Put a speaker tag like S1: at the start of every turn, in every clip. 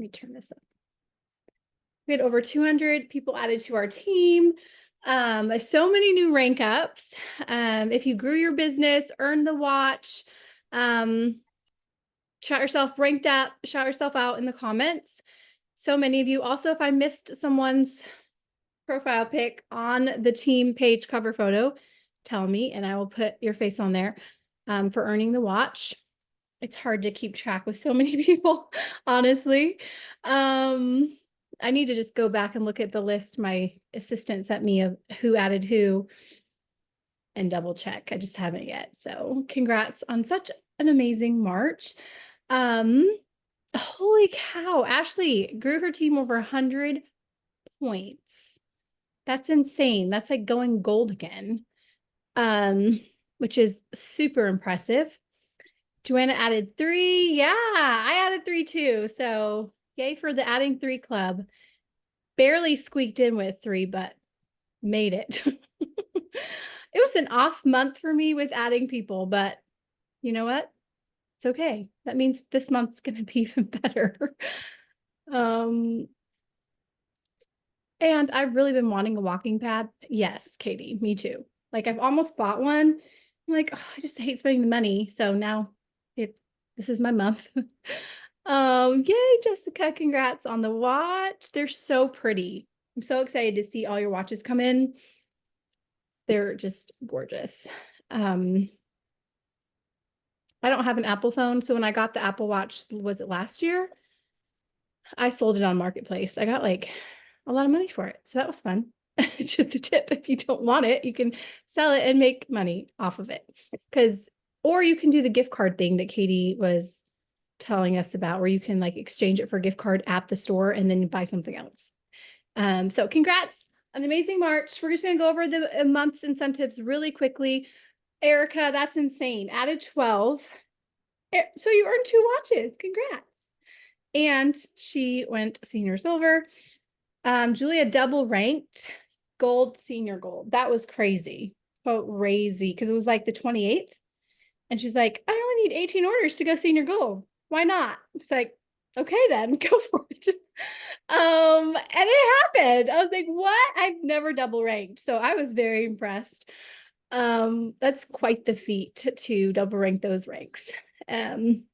S1: me turn this up. We had over 200 people added to our team. So many new rank ups. If you grew your business, earned the watch, shout yourself ranked up, shout yourself out in the comments. So many of you. Also, if I missed someone's profile pic on the team page cover photo, tell me and I will put your face on there for earning the watch. It's hard to keep track with so many people, honestly. I need to just go back and look at the list my assistant sent me of who added who and double check. I just haven't yet. So congrats on such an amazing March. Holy cow, Ashley grew her team over 100 points. That's insane. That's like going gold again, which is super impressive. Joanna added 3. Yeah, I added 3 too. So yay for the adding 3 club. Barely squeaked in with 3, but made it. It was an off month for me with adding people, but you know what? It's okay. That means this month's going to be even better. And I've really been wanting a walking pad. Yes, Katie, me too. Like I've almost bought one. I'm like, oh, I just hate spending the money. So now this is my month. Yay, Jessica, congrats on the watch. They're so pretty. I'm so excited to see all your watches come in. They're just gorgeous. I don't have an Apple phone, so when I got the Apple Watch, was it last year? I sold it on Marketplace. I got like a lot of money for it, so that was fun. It's just a tip. If you don't want it, you can sell it and make money off of it. Or you can do the gift card thing that Katie was telling us about, where you can like exchange it for a gift card at the store and then buy something else. So congrats on an amazing March. We're just going to go over the month's incentives really quickly. Erica, that's insane. Added 12. So you earned 2 watches. Congrats. And she went senior silver. Julia double ranked gold, senior gold. That was crazy. Crazy. Because it was like the 28th. And she's like, I only need 18 orders to go senior gold. Why not? It's like, okay, then go for it. And it happened. I was like, what? I've never double ranked. So I was very impressed. That's quite the feat to double rank those ranks. Hang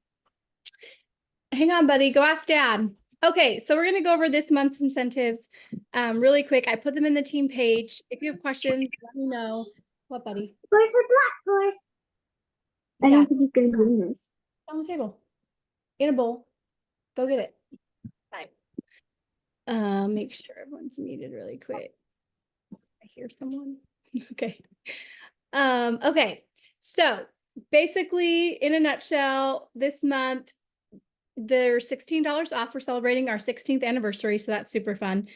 S1: on, buddy. Go ask Dad. Okay, so we're going to go over this month's incentives really quick. I put them in the team page. If you have questions, let me know. What, buddy?
S2: Where's the black horse? I don't think he's going to be in this.
S1: On the table. In a bowl. Go get it. Bye. Make sure everyone's muted really quick. I hear someone. Okay. Okay. So basically, in a nutshell, this month, there's $16 off for celebrating our 16th anniversary. So that's super fun.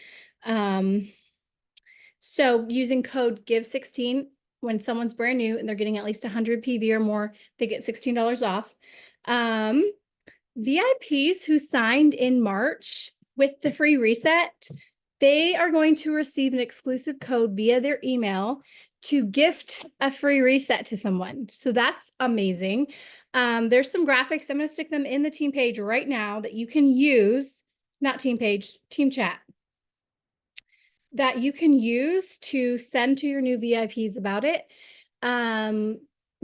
S1: So using code GIVE16 when someone's brand new and they're getting at least 100 PV or more, they get $16 off. VIPs who signed in March with the free reset, they are going to receive an exclusive code via their email to gift a free reset to someone. So that's amazing. There's some graphics. I'm going to stick them in the team page right now that you can use, not team page, team chat, that you can use to send to your new VIPs about it.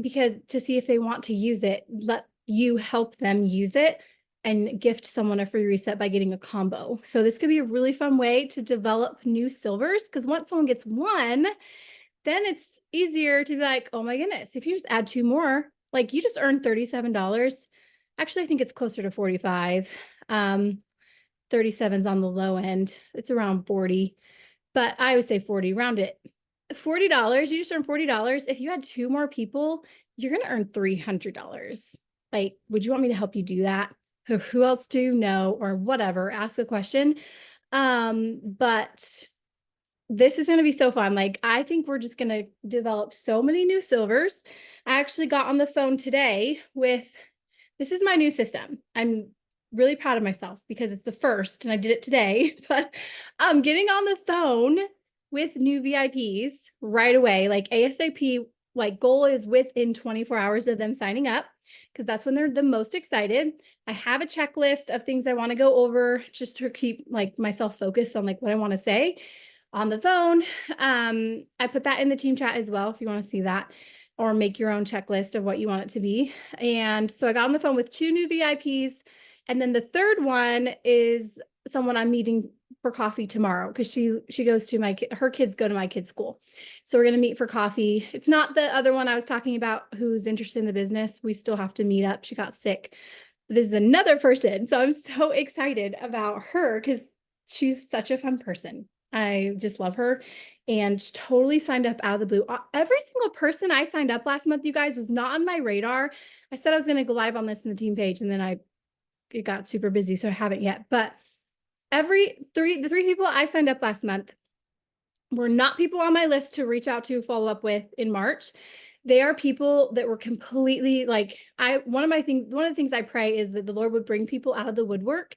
S1: Because to see if they want to use it, let you help them use it and gift someone a free reset by getting a combo. So this could be a really fun way to develop new silvers, because once someone gets one, then it's easier to be like, oh my goodness, if you just add 2 more, like you just earned $37. Actually, I think it's closer to 45. 37's on the low end. It's around 40, but I would say 40, round it. $40, you just earned $40. If you had 2 more people, you're going to earn $300. Like, would you want me to help you do that? Who else do you know, or whatever? Ask a question. But this is going to be so fun. Like, I think we're just going to develop so many new silvers. I actually got on the phone today with, this is my new system. I'm really proud of myself because it's the first and I did it today, but I'm getting on the phone with new VIPs right away, like ASAP. Like, goal is within 24 hours of them signing up. because that's when they're the most excited. I have a checklist of things I want to go over just to keep like myself focused on like what I want to say on the phone. I put that in the team chat as well if you want to see that, or make your own checklist of what you want it to be. And so I got on the phone with 2 new VIPs. And then the third one is someone I'm meeting for coffee tomorrow because she goes to her kids go to my kids' school. So we're going to meet for coffee. It's not the other one I was talking about who's interested in the business. We still have to meet up. She got sick. This is another person. So I'm so excited about her because she's such a fun person. I just love her and totally signed up out of the blue. Every single person I signed up last month, you guys, was not on my radar. I said I was going to go live on this in the team page, and then it got super busy, so I haven't yet. But the three people I signed up last month were not people on my list to reach out to, follow up with in March. They are people that were completely like, one of the things I pray is that the Lord would bring people out of the woodwork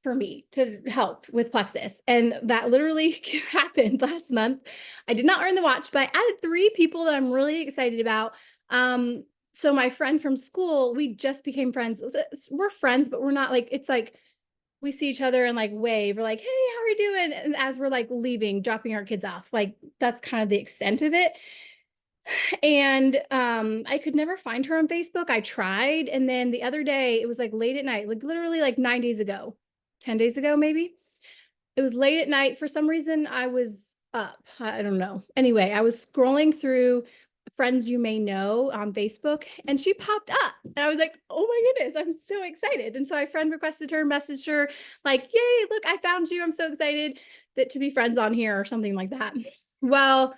S1: for me to help with Plexus. And that literally happened last month. I did not earn the watch, but I added 3 people that I'm really excited about. So my friend from school, we just became friends. We're friends, but we're not like, it's like, we see each other and like wave. We're like, hey, how are you doing? And as we're like leaving, dropping our kids off, like that's kind of the extent of it. And I could never find her on Facebook. I tried. And then the other day, it was like late at night, like literally like 9 days ago, 10 days ago, maybe. It was late at night. For some reason, I was up. I don't know. Anyway, I was scrolling through friends you may know on Facebook, and she popped up. And I was like, oh my goodness, I'm so excited. And so I friend requested her, messaged her, like, yay, look, I found you. I'm so excited to be friends on here or something like that. Well,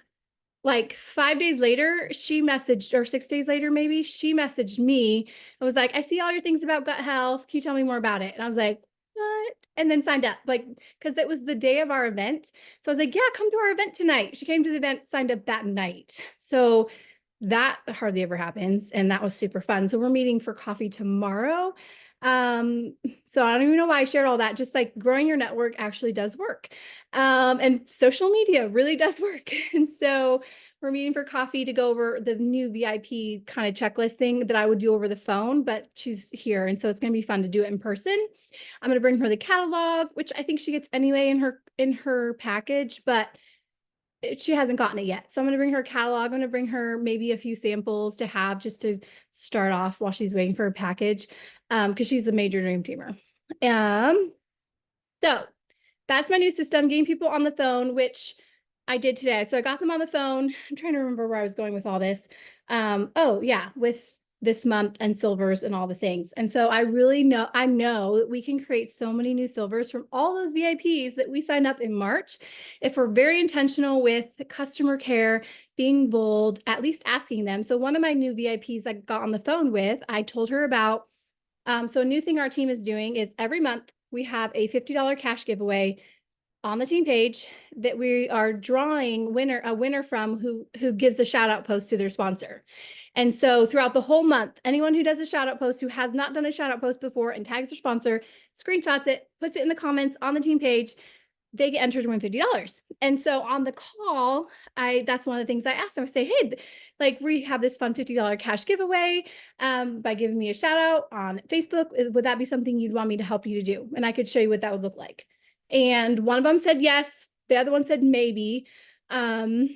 S1: like 5 days later, she messaged, or 6 days later, maybe she messaged me. I was like, I see all your things about gut health. Can you tell me more about it? And I was like, what? And then signed up, like, because it was the day of our event. So I was like, yeah, come to our event tonight. She came to the event, signed up that night. So that hardly ever happens. And that was super fun. So we're meeting for coffee tomorrow. So I don't even know why I shared all that. Just like growing your network actually does work. And social media really does work. And so we're meeting for coffee to go over the new VIP kind of checklist thing that I would do over the phone, but she's here. And so it's going to be fun to do it in person. I'm going to bring her the catalog, which I think she gets anyway in her package, but she hasn't gotten it yet. So I'm going to bring her catalog. I'm going to bring her maybe a few samples to have just to start off while she's waiting for her package. Because she's a major dream teamer. So that's my new system, getting people on the phone, which I did today. So I got them on the phone. I'm trying to remember where I was going with all this. Oh yeah, with this month and silvers and all the things. And so I know that we can create so many new silvers from all those VIPs that we signed up in March. If we're very intentional with customer care, being bold, at least asking them. So one of my new VIPs I got on the phone with, I told her about, so a new thing our team is doing is every month we have a $50 cash giveaway on the team page that we are drawing a winner from who gives a shout out post to their sponsor. And so throughout the whole month, anyone who does a shout out post who has not done a shout out post before and tags their sponsor, screenshots it, puts it in the comments on the team page, they get entered to win $50. And so on the call, that's one of the things I asked them. I say, hey, like we have this fun $50 cash giveaway by giving me a shout out on Facebook. Would that be something you'd want me to help you to do? And I could show you what that would look like. And one of them said yes. The other one said maybe. And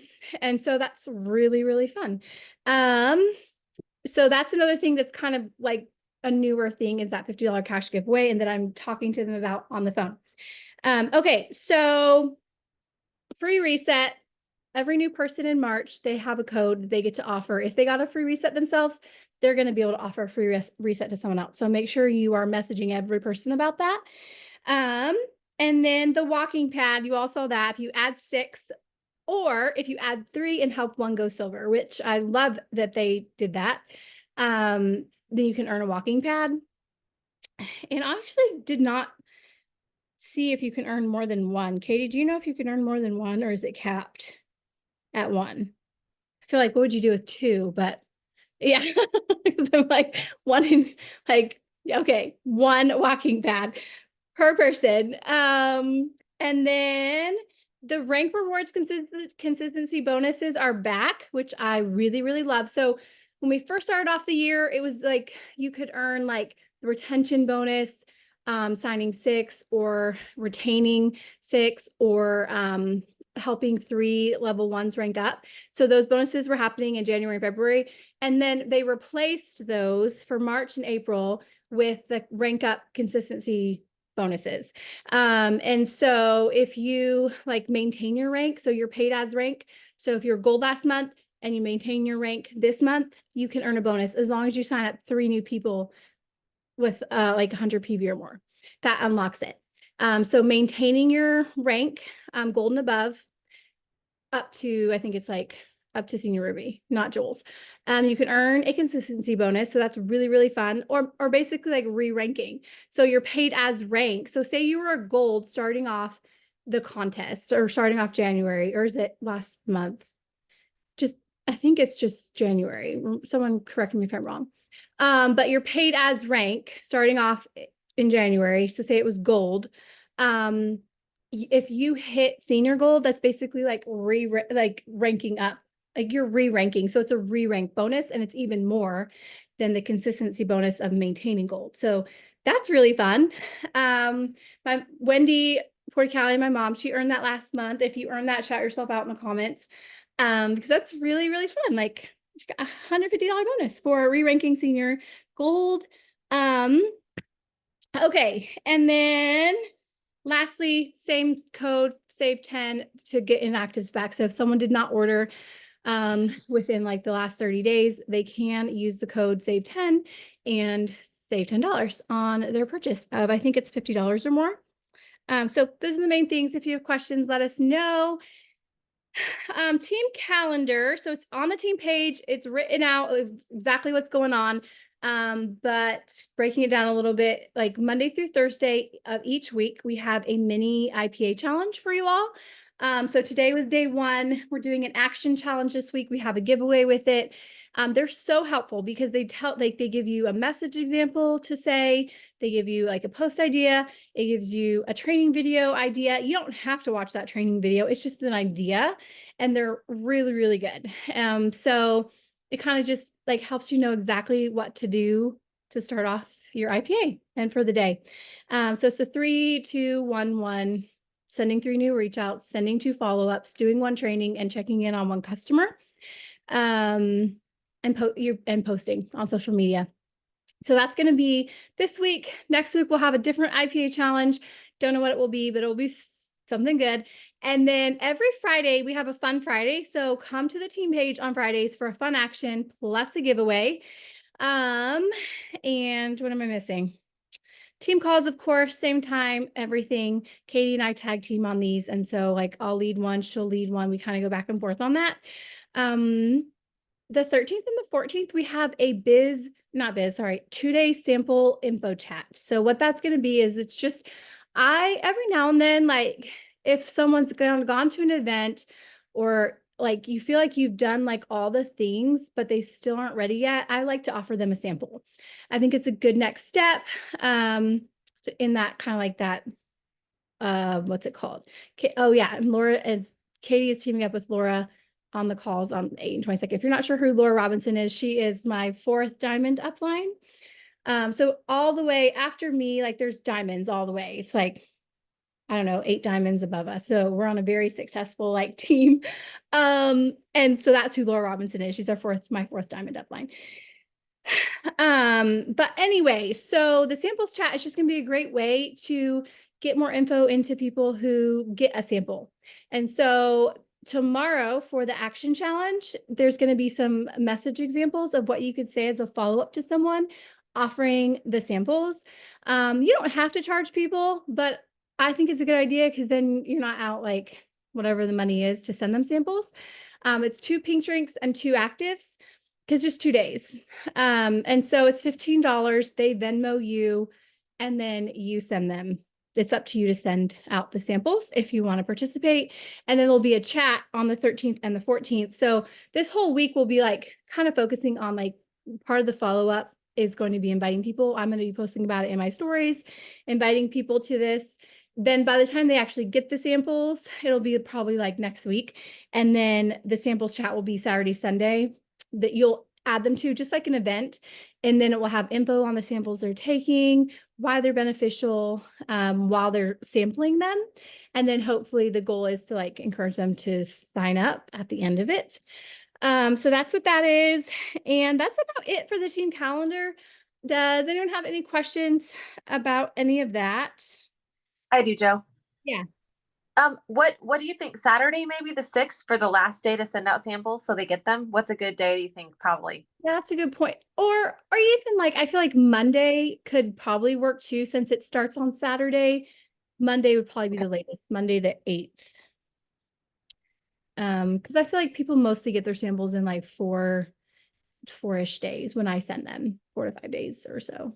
S1: so that's really, really fun. So that's another thing that's kind of like a newer thing is that $50 cash giveaway and that I'm talking to them about on the phone. Okay, so free reset. Every new person in March, they have a code they get to offer. If they got a free reset themselves, they're going to be able to offer a free reset to someone else. So make sure you are messaging every person about that. And then the walking pad, you all saw that. If you add 6 or if you add 3 and help 1 go silver, which I love that they did that, then you can earn a walking pad. And I actually did not see if you can earn more than 1. Katie, do you know if you can earn more than 1 or is it capped at 1? I feel like, what would you do with 2? But yeah, I'm like 1 in like, okay, 1 walking pad per person. And then the rank rewards consistency bonuses are back, which I really, really love. So when we first started off the year, it was like you could earn like the retention bonus, signing 6 or retaining 6 or helping 3 level 1s rank up. So those bonuses were happening in January and February. And then they replaced those for March and April with the rank up consistency bonuses. And so if you like maintain your rank, so you're paid as rank. So if you're gold last month and you maintain your rank this month, you can earn a bonus as long as you sign up 3 new people with like 100 PV or more. That unlocks it. So maintaining your rank, gold and above, up to, I think it's like up to senior ruby, not jewels. You can earn a consistency bonus. So that's really, really fun. Or basically like re-ranking. So you're paid as rank. So say you were a gold starting off the contest or starting off January, or is it last month? I think it's just January. Someone correct me if I'm wrong. But you're paid as rank starting off in January. So say it was gold. If you hit senior gold, that's basically like ranking up, like you're re-ranking. So it's a re-rank bonus, and it's even more than the consistency bonus of maintaining gold. So that's really fun. My Wendy Porticali, my mom, she earned that last month. If you earned that, shout yourself out in the comments. Because that's really, really fun. Like $150 bonus for re-ranking senior gold. Okay. And then lastly, same code, save 10 to get inactives back. So if someone did not order within like the last 30 days, they can use the code save 10 and save $10 on their purchase of, I think it's $50 or more. So those are the main things. If you have questions, let us know. Team calendar. So it's on the team page. It's written out exactly what's going on. But breaking it down a little bit, like Monday through Thursday of each week, we have a mini IPA challenge for you all. So today was day 1. We're doing an action challenge this week. We have a giveaway with it. They're so helpful because they give you a message example to say, they give you like a post idea. It gives you a training video idea. You don't have to watch that training video. It's just an idea, and they're really, really good. So it kind of just like helps you know exactly what to do to start off your IPA and for the day. So it's a 3, 2, 1, 1, sending 3 new reach outs, sending 2 follow-ups, doing 1 training, and checking in on 1 customer. And posting on social media. So that's going to be this week. Next week, we'll have a different IPA challenge. Don't know what it will be, but it'll be something good. And then every Friday, we have a fun Friday. So come to the team page on Fridays for a fun action plus a giveaway. And what am I missing? Team calls, of course, same time, everything. Katie and I tag team on these. And so like I'll lead 1, she'll lead 1. We kind of go back and forth on that. The 13th and the 14th, we have a 2-day sample info chat. So what that's going to be is it's just, every now and then, like if someone's gone to an event or like you feel like you've done like all the things, but they still aren't ready yet, I like to offer them a sample. I think it's a good next step in that kind of like that, what's it called? Oh yeah, and Laura and Katie is teaming up with Laura on the calls on 8 and 22nd. If you're not sure who Laura Robinson is, she is my 4th diamond upline. So all the way after me, like there's diamonds all the way. It's like, I don't know, 8 diamonds above us. So we're on a very successful like team. And so that's who Laura Robinson is. She's my 4th diamond upline. But anyway, so the samples chat is just going to be a great way to get more info into people who get a sample. And so tomorrow for the action challenge, there's going to be some message examples of what you could say as a follow-up to someone offering the samples. You don't have to charge people, but I think it's a good idea because then you're not out like whatever the money is to send them samples. It's 2 pink drinks and 2 actives because just 2 days. And so it's $15. They Venmo you and then you send them. It's up to you to send out the samples if you want to participate. And then there'll be a chat on the 13th and the 14th. So this whole week will be like kind of focusing on like part of the follow-up is going to be inviting people. I'm going to be posting about it in my stories, inviting people to this. Then by the time they actually get the samples, it'll be probably like next week. And then the samples chat will be Saturday, Sunday that you'll add them to, just like an event. And then it will have info on the samples they're taking, why they're beneficial, while they're sampling them. And then hopefully the goal is to like encourage them to sign up at the end of it. So that's what that is. And that's about it for the team calendar. Does anyone have any questions about any of that?
S3: I do, Joe.
S1: Yeah.
S3: What do you think? Saturday, maybe the 6th for the last day to send out samples so they get them? What's a good day, do you think? Probably.
S1: Yeah, that's a good point. Or even like, I feel like Monday could probably work too, since it starts on Saturday. Monday would probably be the latest, Monday the 8th. Because I feel like people mostly get their samples in like 4-ish days when I send them, 4 to 5 days or so.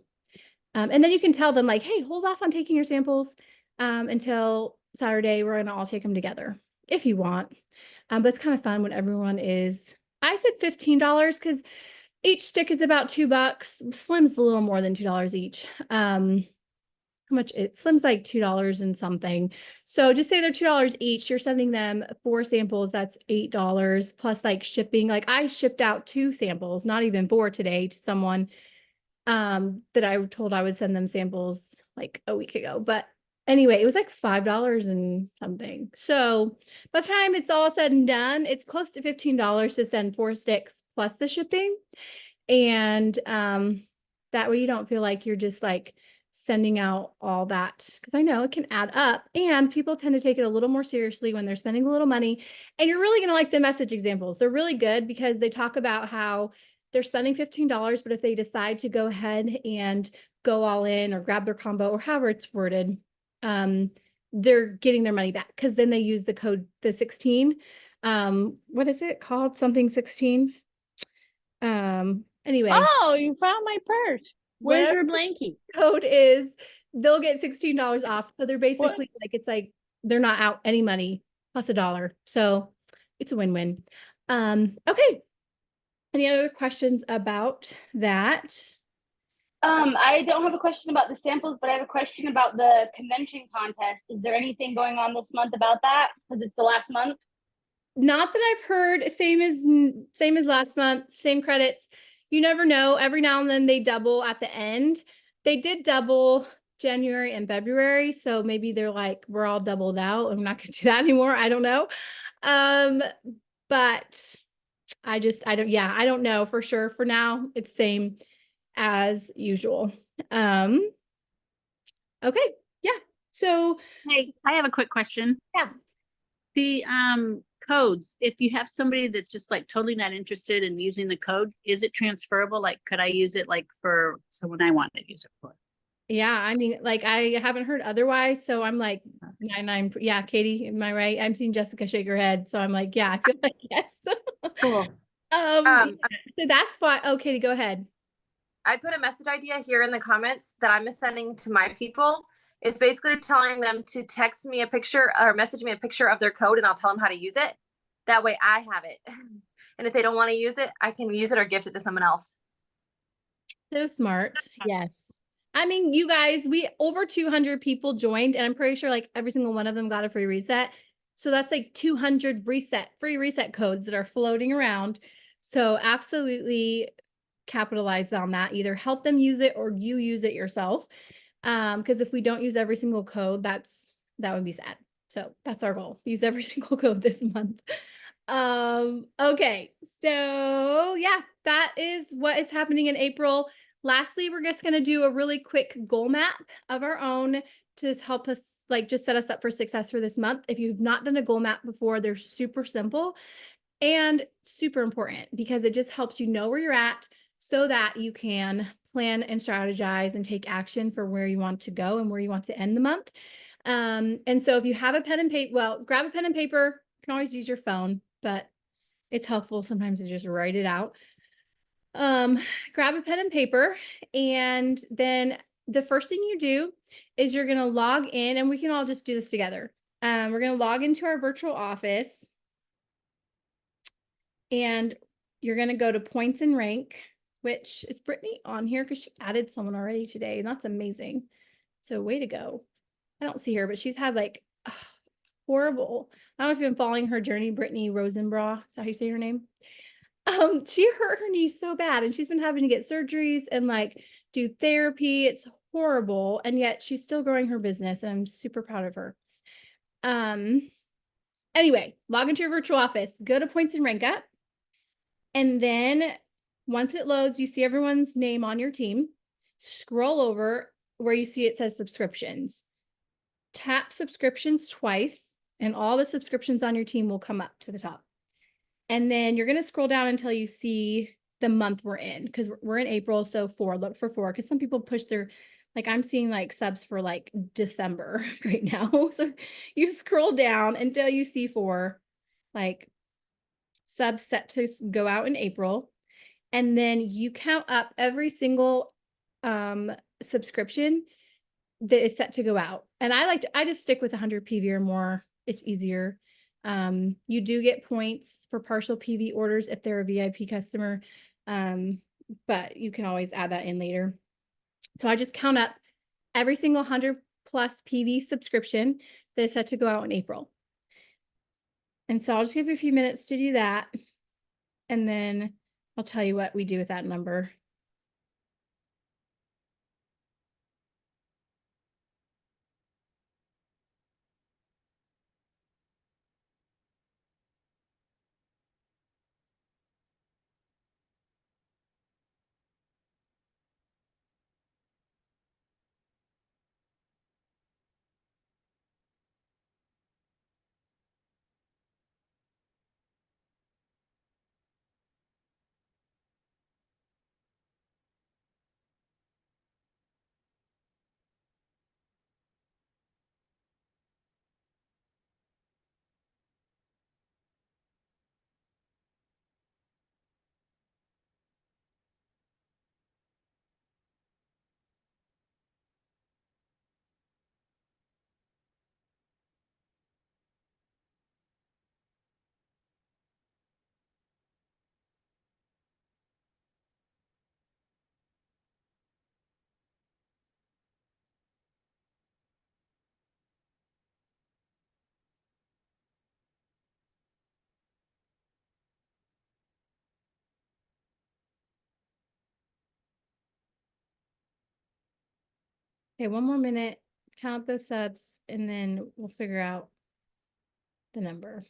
S1: And then you can tell them like, hey, hold off on taking your samples until Saturday. We're gonna all take them together if you want. But it's kind of fun when everyone is, I said $15 because each stick is about $2. Slim's a little more than $2 each. How much Slim's like $2 and something. So just say they're $2 each. You're sending them 4 samples. That's $8 plus like shipping. Like I shipped out 2 samples, not even 4 today, to someone that I told I would send them samples like a week ago. But anyway, it was like $5 and something. So by the time it's all said and done, it's close to $15 to send 4 sticks plus the shipping. And that way you don't feel like you're just like sending out all that, because I know it can add up, and people tend to take it a little more seriously when they're spending a little money. And you're really going to like the message examples. They're really good because they talk about how they're spending $15, but if they decide to go ahead and go all in or grab their combo or however it's worded, they're getting their money back, because then they use the code, the 16. What is it called? Something 16. Anyway.
S4: Oh, you found my purse. Where's your blankie?
S1: Code is, they'll get $16 off. So they're basically like, it's like they're not out any money plus $1. So it's a win-win. Okay. Any other questions about that?
S2: I don't have a question about the samples, but I have a question about the convention contest. Is there anything going on this month about that? Because it's the last month.
S1: Not that I've heard. Same as last month, same credits. You never know. Every now and then they double at the end. They did double January and February. So maybe they're like, we're all doubled out. I'm not gonna do that anymore. I don't know. But I don't know for sure. For now, it's same as usual. Okay. Yeah. So
S4: Hey, I have a quick question.
S1: Yeah.
S4: The codes, if you have somebody that's just like totally not interested in using the code, is it transferable? Like, could I use it like for someone I want to use it for?
S1: yeah, I mean, like I haven't heard otherwise. So I'm like 99. Yeah, Katie, am I right? I'm seeing Jessica shake her head. So I'm like, yeah, I feel like yes.
S4: Cool.
S1: So that's why. Oh, Katie, go ahead.
S3: I put a message idea here in the comments that I'm sending to my people. It's basically telling them to text me a picture or message me a picture of their code, and I'll tell them how to use it. That way I have it. And if they don't want to use it, I can use it or gift it to someone else.
S1: So smart. Yes. I mean, you guys, we over 200 people joined, and I'm pretty sure like every single one of them got a free reset. So that's like 200 free reset codes that are floating around. So absolutely capitalize on that. Either help them use it or you use it yourself. Because if we don't use every single code, that would be sad. So that's our goal. Use every single code this month. Okay. So yeah, that is what is happening in April. Lastly, we're just going to do a really quick goal map of our own to help us like just set us up for success for this month. If you've not done a goal map before, they're super simple and super important because it just helps you know where you're at so that you can plan and strategize and take action for where you want to go and where you want to end the month. And so if you have a pen and paper, well, grab a pen and paper. You can always use your phone, but it's helpful sometimes to just write it out. Grab a pen and paper, and then the first thing you do is you're going to log in, and we can all just do this together. We're going to log into our virtual office, and you're going to go to points and rank, which is Brittany on here because she added someone already today, and that's amazing. So way to go. I don't see her, but she's had like horrible. I don't know if you've been following her journey, Brittany Rosenbra. Is that how you say her name? She hurt her knee so bad and she's been having to get surgeries and like do therapy. It's horrible. And yet she's still growing her business and I'm super proud of her. Anyway, log into your virtual office, go to points and rank up. And then once it loads, you see everyone's name on your team. Scroll over where you see it says subscriptions. Tap subscriptions twice and all the subscriptions on your team will come up to the top. And then you're going to scroll down until you see the month we're in, because we're in April. So 4, look for 4, because some people push their, like I'm seeing like subs for like December right now. So you scroll down until you see 4, like subs set to go out in April. And then you count up every single subscription that is set to go out. And I just stick with 100 PV or more. It's easier. You do get points for partial PV orders if they're a VIP customer. But you can always add that in later. So I just count up every single 100 plus PV subscription that is set to go out in April. And so I'll just give you a few minutes to do that. And then I'll tell you what we do with that number. Okay, one more minute, count those subs, and then we'll figure out the number.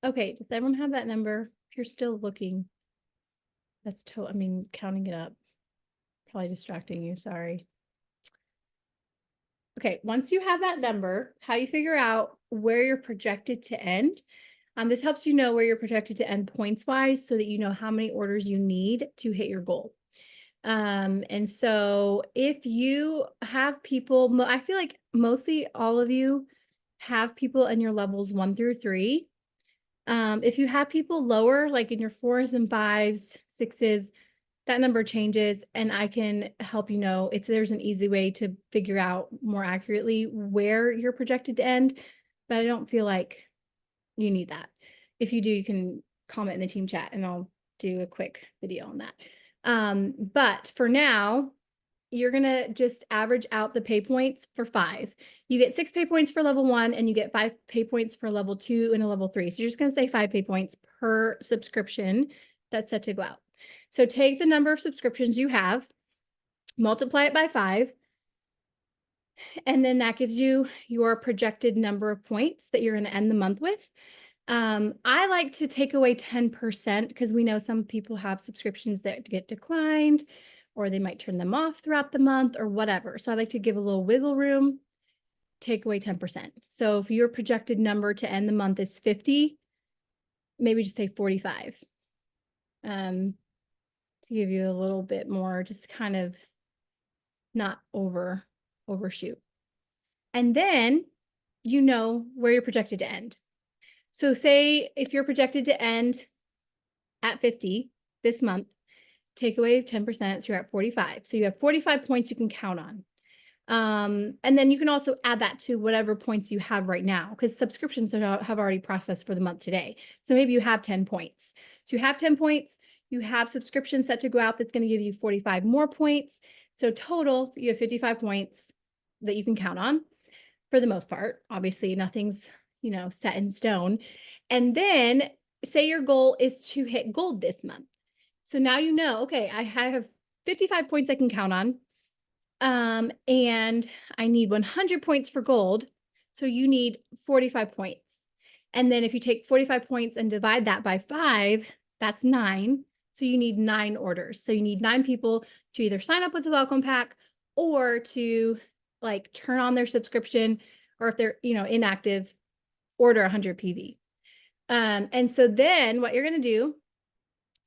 S1: Okay, does everyone have that number? If you're still looking, that's counting it up. Probably distracting you, sorry. Okay, once you have that number, how you figure out where you're projected to end. This helps you know where you're projected to end points wise so that you know how many orders you need to hit your goal. And so if you have people, I feel like mostly all of you have people in your levels 1 through 3. If you have people lower, like in your 4s and 5s, 6s, that number changes and I can help you know there's an easy way to figure out more accurately where you're projected to end, but I don't feel like you need that. If you do, you can comment in the team chat and I'll do a quick video on that. But for now, you're gonna just average out the pay points for 5. You get 6 pay points for level 1 and you get 5 pay points for level 2 and a level 3. So you're just gonna say 5 pay points per subscription that's set to go out. So take the number of subscriptions you have, multiply it by 5, and then that gives you your projected number of points that you're going to end the month with. I like to take away 10% because we know some people have subscriptions that get declined or they might turn them off throughout the month or whatever. So I like to give a little wiggle room, take away 10%. So if your projected number to end the month is 50, maybe just say 45. To give you a little bit more, just kind of not overshoot. And then you know where you're projected to end. So say if you're projected to end at 50 this month, take away 10%, so you're at 45. So you have 45 points you can count on. And then you can also add that to whatever points you have right now, because subscriptions have already processed for the month today. So maybe you have 10 points. So you have 10 points, you have subscriptions set to go out that's going to give you 45 more points. So total, you have 55 points that you can count on for the most part. Obviously, nothing's, set in stone. And then say your goal is to hit gold this month. So now okay, I have 55 points I can count on. And I need 100 points for gold. So you need 45 points. And then if you take 45 points and divide that by 5, that's 9. So you need 9 orders. So you need 9 people to either sign up with the welcome pack or to like turn on their subscription, or if they're, inactive, order 100 PV. And so then what you're going to do,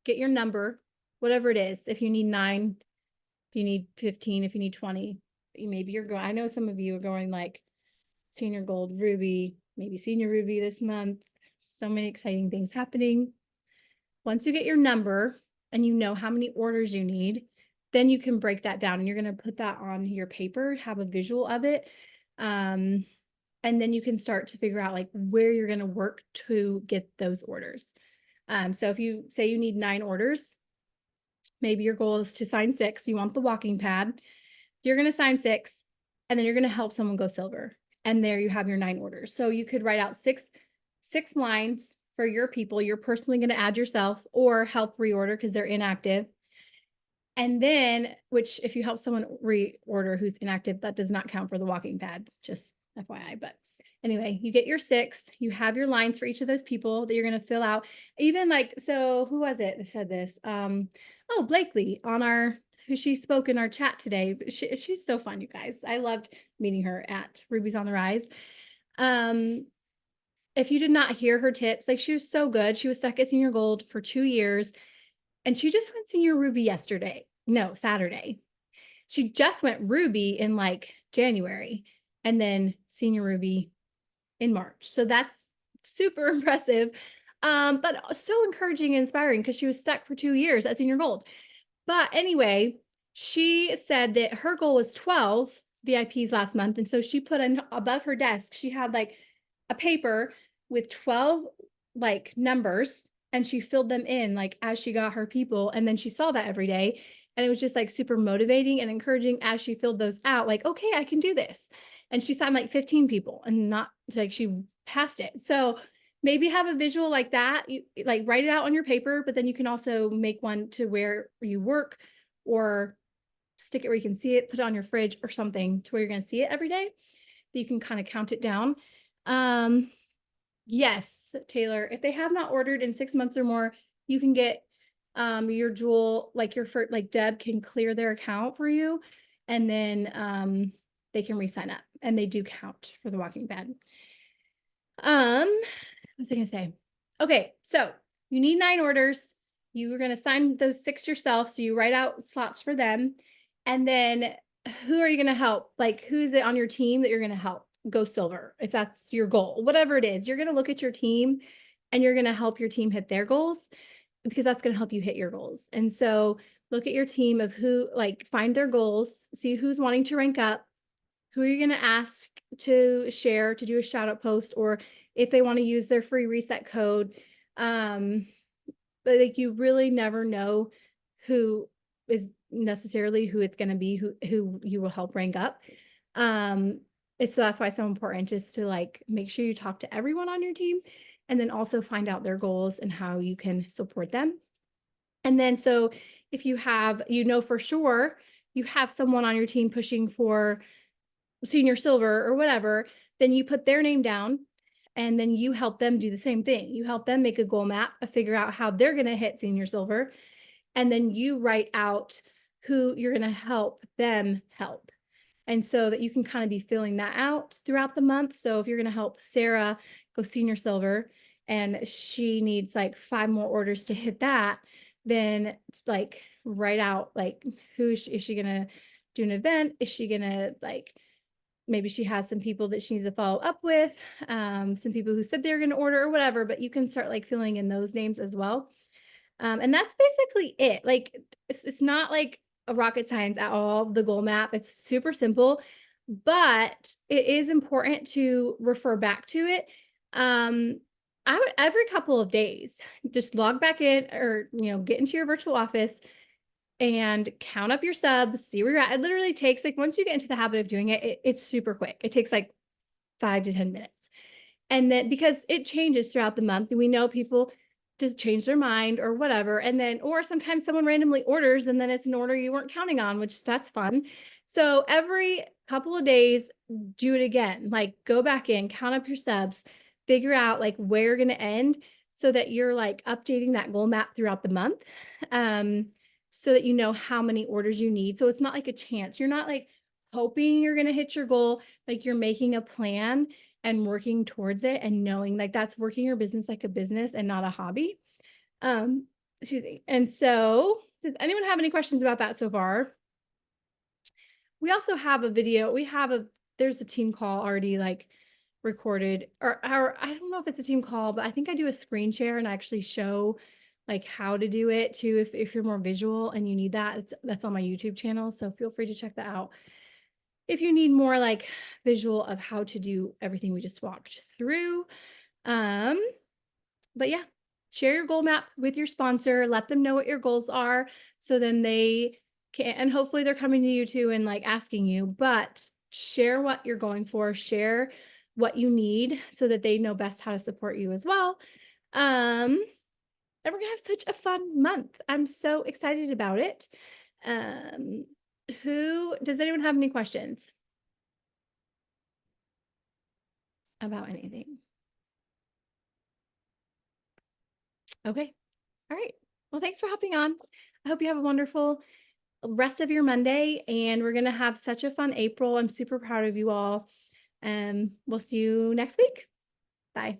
S1: get your number, whatever it is. If you need 9, if you need 15, if you need 20, maybe you're going, I know some of you are going like senior gold ruby, maybe senior ruby this month. So many exciting things happening. Once you get your number and you know how many orders you need, then you can break that down and you're going to put that on your paper, have a visual of it. And then you can start to figure out like where you're going to work to get those orders. So if you say you need 9 orders, maybe your goal is to sign 6, you want the walking pad, you're going to sign 6, and then you're going to help someone go silver. And there you have your 9 orders. So you could write out six lines for your people. You're personally going to add yourself or help reorder because they're inactive. And then, which if you help someone reorder who's inactive, that does not count for the walking pad, just FYI. But anyway, you get your 6, you have your lines for each of those people that you're going to fill out. Even like, so who was it that said this? Oh, Blakely she spoke in our chat today. She's so fun, you guys. I loved meeting her at Ruby's on the Rise. If you did not hear her tips, like she was so good. She was stuck at senior gold for 2 years and she just went senior ruby Saturday. She just went ruby in like January and then senior ruby in March. So that's super impressive. But so encouraging and inspiring because she was stuck for 2 years at senior gold. But anyway, she said that her goal was 12 VIPs last month. And so she put in above her desk, she had like a paper with 12 like numbers and she filled them in like as she got her people. And then she saw that every day. And it was just like super motivating and encouraging as she filled those out, like, okay, I can do this. And she signed like 15 people and not like she passed it. So maybe have a visual like that, you like write it out on your paper, but then you can also make one to where you work or stick it where you can see it, put it on your fridge or something to where you're going to see it every day. You can kind of count it down. Yes, Taylor, if they have not ordered in 6 months or more, you can get your Jewel, like like Deb can clear their account for you and then they can re-sign up and they do count for the walking pad. What was I gonna say? Okay, so you need 9 orders. You are gonna sign those 6 yourself. So you write out slots for them. And then who are you gonna help? Like who's it on your team that you're gonna help go silver? If that's your goal, whatever it is, you're gonna look at your team and you're gonna help your team hit their goals because that's gonna help you hit your goals. And so look at your team of who, like find their goals, see who's wanting to rank up, who are you gonna ask to share, to do a shout out post, or if they want to use their free reset code. But like you really never know who is necessarily who it's going to be, who you will help rank up. So that's why it's so important just to like make sure you talk to everyone on your team and then also find out their goals and how you can support them. And then so if you have, for sure you have someone on your team pushing for senior silver or whatever, then you put their name down and then you help them do the same thing. You help them make a goal map, figure out how they're going to hit senior silver. And then you write out who you're going to help them help. And so that you can kind of be filling that out throughout the month. So if you're going to help Sarah go senior silver and she needs like 5 more orders to hit that, then it's like write out like is she going to do an event? Is she going to like maybe she has some people that she needs to follow up with, some people who said they're going to order or whatever, but you can start like filling in those names as well. And that's basically it. Like, it's not like a rocket science at all, the goal map. It's super simple, but it is important to refer back to it. I would every couple of days just log back in, or, get into your virtual office and count up your subs, see where you're at. It literally takes, like, once you get into the habit of doing it, it's super quick. It takes like 5 to 10 minutes. And then, because it changes throughout the month, and we know people just change their mind or whatever. And then, or sometimes someone randomly orders and then it's an order you weren't counting on, which that's fun. So every couple of days, do it again. Like, go back in, count up your subs, figure out like where you're going to end, so that you're like updating that goal map throughout the month. So that you know how many orders you need. So it's not like a chance. You're not like hoping you're going to hit your goal. Like, you're making a plan and working towards it, and knowing like that's working your business like a business and not a hobby. Excuse me. And so, does anyone have any questions about that so far? We also have a video. There's a team call already like recorded, or I don't know if it's a team call, but I think I do a screen share and I actually show like how to do it too. If you're more visual and you need that, that's on my YouTube channel. So feel free to check that out if you need more like visual of how to do everything we just walked through. But yeah, share your goal map with your sponsor, let them know what your goals are, so then they can, and hopefully they're coming to you too and like asking you, but share what you're going for, share what you need, so that they know best how to support you as well. And we're gonna have such a fun month. I'm so excited about it. Does anyone have any questions about anything? Okay. All right. Well, thanks for hopping on. I hope you have a wonderful rest of your Monday, and we're going to have such a fun April. I'm super proud of you all. We'll see you next week. Bye.